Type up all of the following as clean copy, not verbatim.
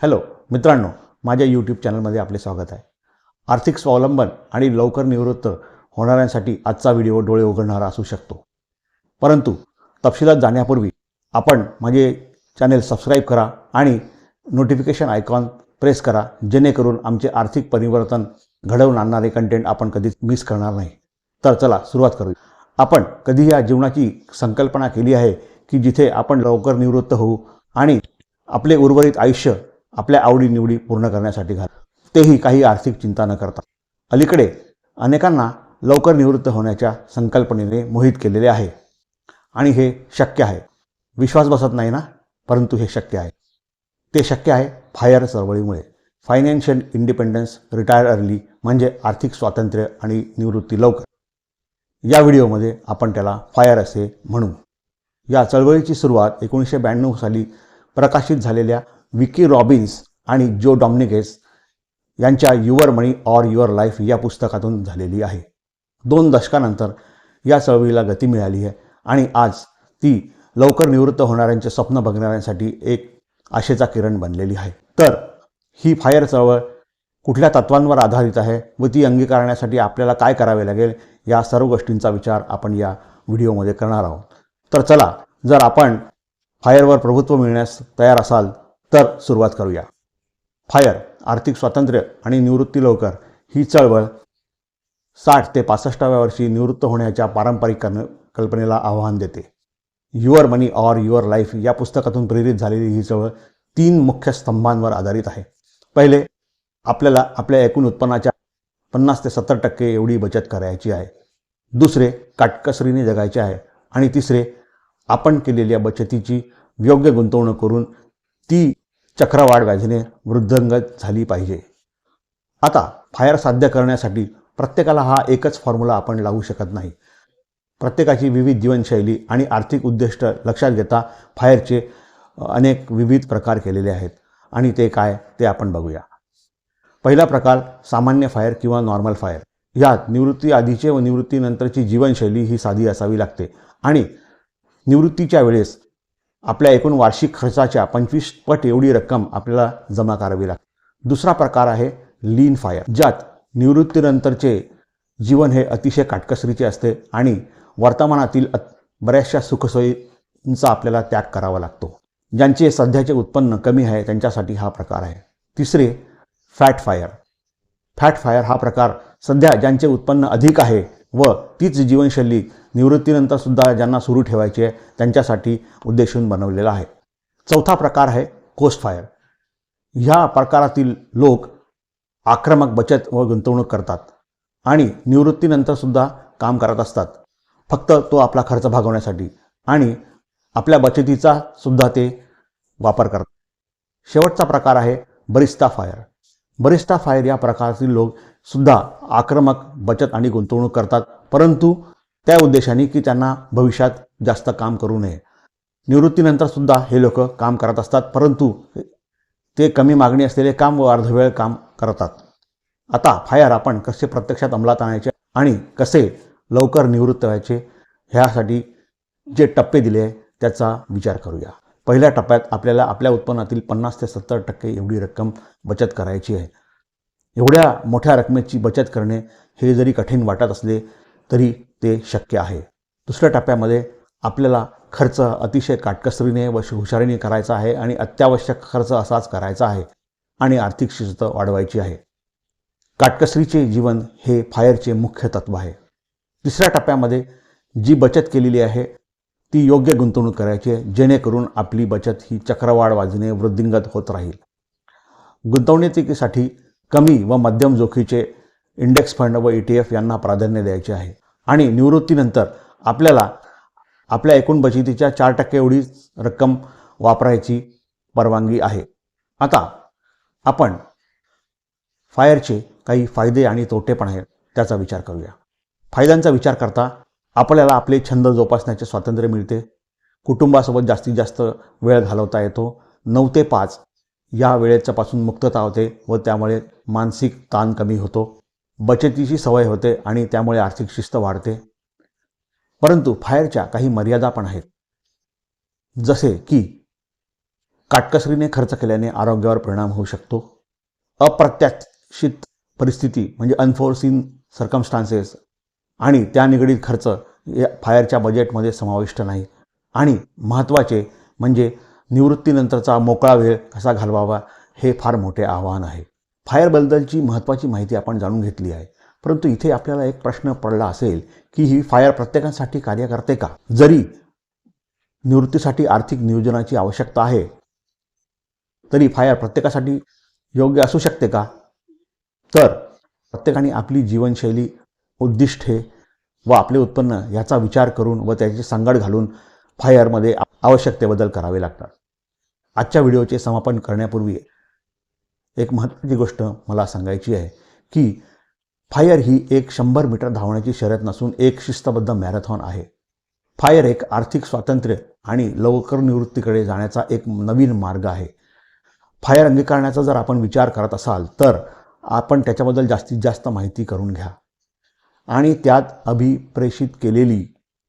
Hello मित्रांनो, माझ्या YouTube चॅनलमध्ये आपले स्वागत आहे. आर्थिक स्वावलंबन आणि लवकर निवृत्त होणाऱ्यांसाठी आजचा व्हिडिओ डोळे उघडणारा असू शकतो. परंतु तपशिलात जाण्यापूर्वी आपण माझे चॅनल सबस्क्राईब करा आणि नोटिफिकेशन आयकॉन प्रेस करा, जेणेकरून आमचे आर्थिक परिवर्तन घडवून आणणारे कंटेंट आपण कधीच मिस करणार नाही. तर चला सुरुवात करूया. आपण कधी या जीवनाची संकल्पना केली आहे की जिथे आपण लवकर निवृत्त होऊ आणि आपले उर्वरित आयुष्य आपल्या आवडीनिवडी पूर्ण करण्यासाठी घाल, तेही काही आर्थिक चिंता न करता. अलीकडे अनेकांना लवकर निवृत्त होण्याच्या संकल्पनेने मोहित केलेले आहे आणि हे शक्य आहे. विश्वास बसत नाही ना? परंतु हे शक्य आहे. ते शक्य आहे फायर चळवळीमुळे. फायनान्शियल इंडिपेंडन्स रिटायर अर्ली म्हणजे आर्थिक स्वातंत्र्य आणि निवृत्ती लवकर. या व्हिडिओमध्ये आपण त्याला फायर असे म्हणू. या चळवळीची सुरुवात 1992 साली प्रकाशित झालेल्या विकी रॉबिन्स आणि जो डॉमिनिगेस यांच्या your money or your life या पुस्तकातून झालेली आहे. 2 दशकानंतर या चळवळीला गती मिळाली आहे आणि आज ती लवकर निवृत्त होणाऱ्यांचे स्वप्न बघणाऱ्यांसाठी एक आशेचा किरण बनलेली आहे. तर ही फायर चळवळ कुठल्या तत्वांवर आधारित आहे व ती अंगीकारण्यासाठी आपल्याला काय करावे लागेल, या सर्व गोष्टींचा विचार आपण या व्हिडिओमध्ये करणार आहोत. तर चला, जर आपण फायरवर प्रभुत्व मिळण्यास तयार असाल तर सुरुवात करूया. फायर आर्थिक स्वातंत्र्य आणि निवृत्ती लवकर ही चळवळ 60 ते 65व्या वर्षी निवृत्त होण्याच्या पारंपरिक कल्पनेला आव्हान देते. Your money or your life या पुस्तकातून प्रेरित झालेली ही चळवळ 3 मुख्य स्तंभांवर आधारित आहे. पहिले, आपल्याला आपल्या एकूण उत्पन्नाच्या 50 ते 70% एवढी बचत करायची आहे. दुसरे, काटकसरीने जगायचे आहे. आणि तिसरे, आपण केलेल्या बचतीची योग्य गुंतवणूक करून ती चक्रवाढ व्याजाने वृद्धिंगत झाली पाहिजे. आता फायर साध्य करण्यासाठी प्रत्येकाला हा एकच फॉर्म्युला आपण लावू शकत नाही. प्रत्येकाची विविध जीवनशैली आणि आर्थिक उद्दिष्ट लक्षात घेता फायरचे अनेक विविध प्रकार केलेले आहेत आणि ते काय ते आपण बघूया. पहिला प्रकार सामान्य फायर किंवा नॉर्मल फायर. यात निवृत्ती आधीचे व निवृत्तीनंतरची जीवनशैली ही साधी असावी लागते आणि निवृत्तीच्या वेळेस आपल्या एकूण वार्षिक खर्चाच्या 25 पट एवढी रक्कम आपल्याला जमा करावी लागते. दुसरा प्रकार आहे लीन फायर, ज्यात निवृत्तीनंतरचे जीवन हे अतिशय काटकसरीचे असते आणि वर्तमानातील बऱ्याचशा सुखसोयींचा आपल्याला त्याग करावा लागतो. ज्यांचे सध्याचे उत्पन्न कमी आहे त्यांच्यासाठी हा प्रकार आहे. तिसरे, फॅट फायर. फॅट फायर हा प्रकार सध्या ज्यांचे उत्पन्न अधिक आहे व तीच जीवनशैली निवृत्तीनंतर सुद्धा ज्यांना सुरू ठेवायची आहे त्यांच्यासाठी उद्देशून बनवलेला आहे. चौथा प्रकार आहे कोस्ट फायर. ह्या प्रकारातील लोक आक्रमक बचत व गुंतवणूक करतात आणि निवृत्तीनंतर सुद्धा काम करत असतात, फक्त तो आपला खर्च भागवण्यासाठी, आणि आपल्या बचतीचा सुद्धा ते वापर करतात. शेवटचा प्रकार आहे बरिस्ता फायर. बरिस्ता फायर या प्रकारातील लोक सुद्धा आक्रमक बचत आणि गुंतवणूक करतात, परंतु त्या उद्देशाने की त्यांना भविष्यात जास्त काम करू नये. निवृत्तीनंतर सुद्धा हे लोक काम करत असतात, परंतु ते कमी मागणी असलेले काम व अर्धवेळ काम करतात. आता फायर आपण कसे प्रत्यक्षात अंमलात आणायचे आणि कसे लवकर निवृत्त व्हायचे ह्यासाठी जे टप्पे दिले आहे त्याचा विचार करूया. पहिल्या टप्प्यात आपल्याला आपल्या उत्पन्नातील 50 ते 70% एवढी रक्कम बचत करायची आहे. एवढ्या मोठ्या रकमेची बचत करणे हे जरी कठीण वाटत असले तरी ते शक्य आहे. दुसऱ्या टप्प्यामध्ये आपल्याला खर्च अतिशय काटकसरीने व हुशारीने करायचा आहे आणि अत्यावश्यक खर्च असाच करायचा आहे आणि आर्थिक शिस्त वाढवायची आहे. काटकसरीचे जीवन हे फायरचे मुख्य तत्व आहे. तिसऱ्या टप्प्यामध्ये जी बचत केलेली आहे ती योग्य गुंतवणूक करायची आहे, जेणेकरून आपली बचत ही चक्रवाढ व्याजाने वृद्धिंगत होत राहील. गुंतवणुकीसाठी कमी व मध्यम जोखीचे इंडेक्स फंड व ETF यांना प्राधान्य द्यायचे आहे आणि निवृत्तीनंतर आपल्याला आपल्या एकूण बचतीच्या 4% एवढीच रक्कम वापरायची परवानगी आहे. आता आपण फायरचे काही फायदे आणि तोटे पण आहेत त्याचा विचार करूया. फायद्यांचा विचार करता आपल्याला आपले छंद जोपासण्याचे स्वातंत्र्य मिळते. कुटुंबासोबत जास्तीत जास्त वेळ घालवता येतो. 9 ते 5 या वेळेच्यापासून मुक्तता होते व त्यामुळे मानसिक ताण कमी होतो. बचतीची सवय होते आणि त्यामुळे आर्थिक शिस्त वाढते. परंतु फायरच्या काही मर्यादा पण आहेत, जसे की काटकसरीने खर्च केल्याने आरोग्यावर परिणाम होऊ शकतो. अप्रत्याशित परिस्थिती म्हणजे अनफोर्सिन सर्कमस्टान्सेस आणि त्या निगडीत खर्च या फायरच्या बजेटमध्ये समाविष्ट नाही. आणि महत्त्वाचे म्हणजे निवृत्तीनंतरचा मोकळा वेळ कसा घालवावा हे फार मोठे आव्हान आहे. फायरबद्दलची महत्त्वाची माहिती आपण जाणून घेतली आहे, परंतु इथे आपल्याला एक प्रश्न पडला असेल की ही फायर प्रत्येकासाठी कार्य करते का? जरी निवृत्तीसाठी आर्थिक नियोजनाची आवश्यकता आहे, तरी फायर प्रत्येकासाठी योग्य असू शकते का? तर प्रत्येकाने आपली जीवनशैली, उद्दिष्टे व आपले उत्पन्न याचा विचार करून व त्याची सांगड घालून फायरमध्ये आवश्यक ते बदल करावे लागतात. आजच्या व्हिडिओचे समापन करण्यापूर्वी एक महत्त्वाची गोष्ट मला सांगायची आहे की फायर ही एक 100 मीटर धावण्याची शर्यत नसून एक शिस्तबद्ध मॅरेथॉन आहे. फायर एक आर्थिक स्वातंत्र्य आणि लवकर निवृत्तीकडे जाण्याचा एक नवीन मार्ग आहे. फायर अंगीकारण्याचा जर आपण विचार करत असाल तर आपण त्याच्याबद्दल जास्तीत जास्त माहिती करून घ्या आणि त्यात अभिप्रेषित केलेली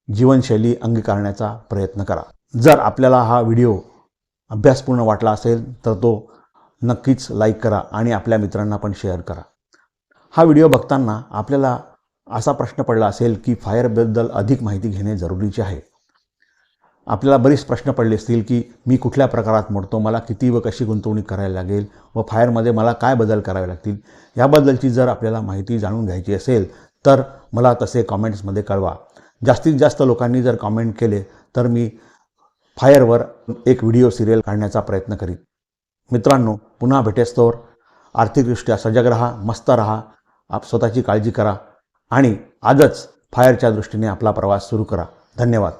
जीवनशैली अंगीकारण्याचा प्रयत्न करा. जर आपल्याला हा व्हिडिओ अभ्यासपूर्ण वाटला असेल तर तो नक्कीच लाईक करा आणि आपल्या मित्रांना पण शेअर करा. हा व्हिडिओ बघताना आपल्याला असा प्रश्न पडला असेल की फायरबद्दल अधिक माहिती घेणे जरुरीचे आहे. आपल्याला बरेच प्रश्न पडले असतील की मी कुठल्या प्रकारात मोडतो, मला किती व कशी गुंतवणूक करायला लागेल व फायरमध्ये मला काय बदल करावे लागतील. याबद्दलची जर आपल्याला माहिती जाणून घ्यायची असेल तर मला तसे कॉमेंट्समध्ये कळवा. जास्तीत जास्त लोकांनी जर कॉमेंट केले तर मी फायरवर एक व्हिडिओ सिरियल काढण्याचा प्रयत्न करीन. मित्रांनो, पुन्हा भेटेस्तोवर आर्थिकदृष्ट्या सजग राहा, मस्त राहा, आप स्वतःची काळजी करा आणि आजच फायरच्या दृष्टीने आपला प्रवास सुरू करा. धन्यवाद.